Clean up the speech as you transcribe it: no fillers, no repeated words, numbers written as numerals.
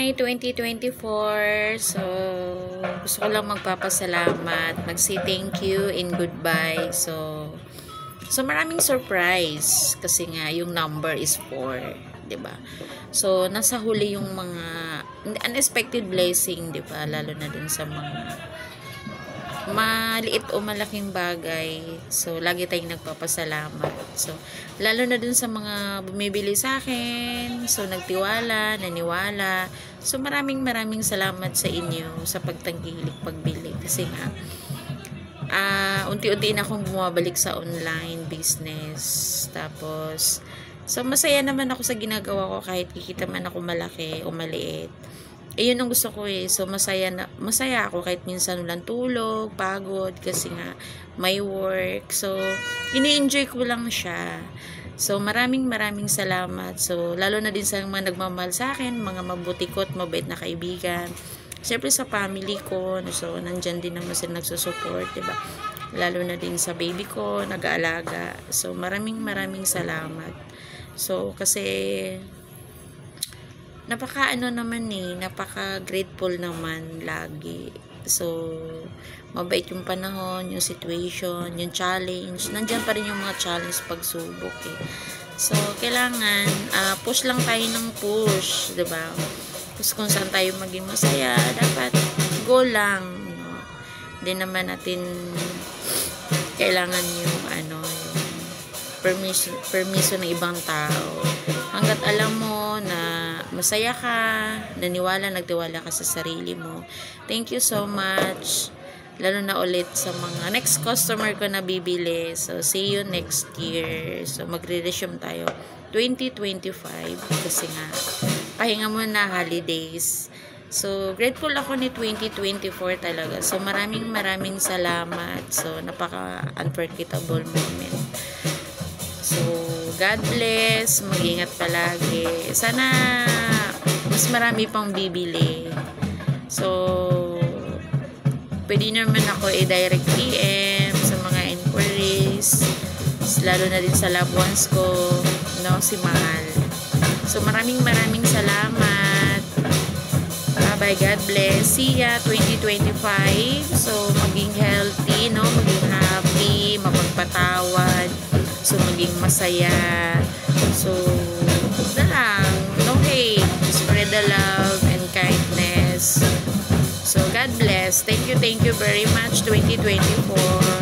Hi, 2024. So, gusto ko lang magpapasalamat, mag-say thank you and goodbye. So maraming surprise kasi nga yung number is 4, 'di ba? So, nasa huli yung mga unexpected blessing, 'di ba? Lalo na dun sa mga maliit o malaking bagay. So, lagi tayong nagpapasalamat. So, lalo na dun sa mga bumibili sa akin. So, nagtiwala, naniwala. So, maraming salamat sa inyo sa pagtangkilik pagbili. Kasi nga, unti-unti na akong bumabalik sa online business. Tapos, so, masaya naman ako sa ginagawa ko kahit kikita man ako malaki o maliit. Yun ang gusto ko eh. So, masaya ako kahit minsan walang tulog, pagod, kasi nga may work. So, ini-enjoy ko lang siya. So, maraming salamat. So, lalo na din sa mga nagmamahal sa akin, mga mabuti ko at mabait na kaibigan. Siyempre sa family ko, so, nandyan din naman sila nagsusupport, diba? Lalo na din sa baby ko, nag-aalaga. So, maraming salamat. So, kasi napaka grateful naman lagi. So, mabait yung panahon, yung situation, yung challenge. Nandiyan pa rin yung mga challenge pagsubok eh. So, kailangan push lang tayo ng push, 'di ba? Tapos kung saan tayo maging masaya, dapat go lang, no? Hindi naman natin kailangan yung permission ng ibang tao. Hanggat alam mo na masaya ka, nagtiwala ka sa sarili mo. Thank you so much. Lalo na ulit sa mga next customer ko na bibili. So, see you next year. So, magre-resume tayo 2025 kasi nga pahinga mo na holidays. So, grateful ako ni 2024 talaga. So, maraming salamat. So, napaka-unforgettable moment. So, God bless. Mag-ingat palagi. Sana mas marami pang bibili. So, pwede naman ako i-direct PM sa mga inquiries. Lalo na din sa loved ones ko, no, si Mahal. So, maraming salamat. Bye-bye. God bless. See ya 2025. So, maging healthy, no? Maging happy, mapagpatawad. So, maging masaya. So, na lang. No hate. Spread the love and kindness. So, God bless. Thank you very much, 2024.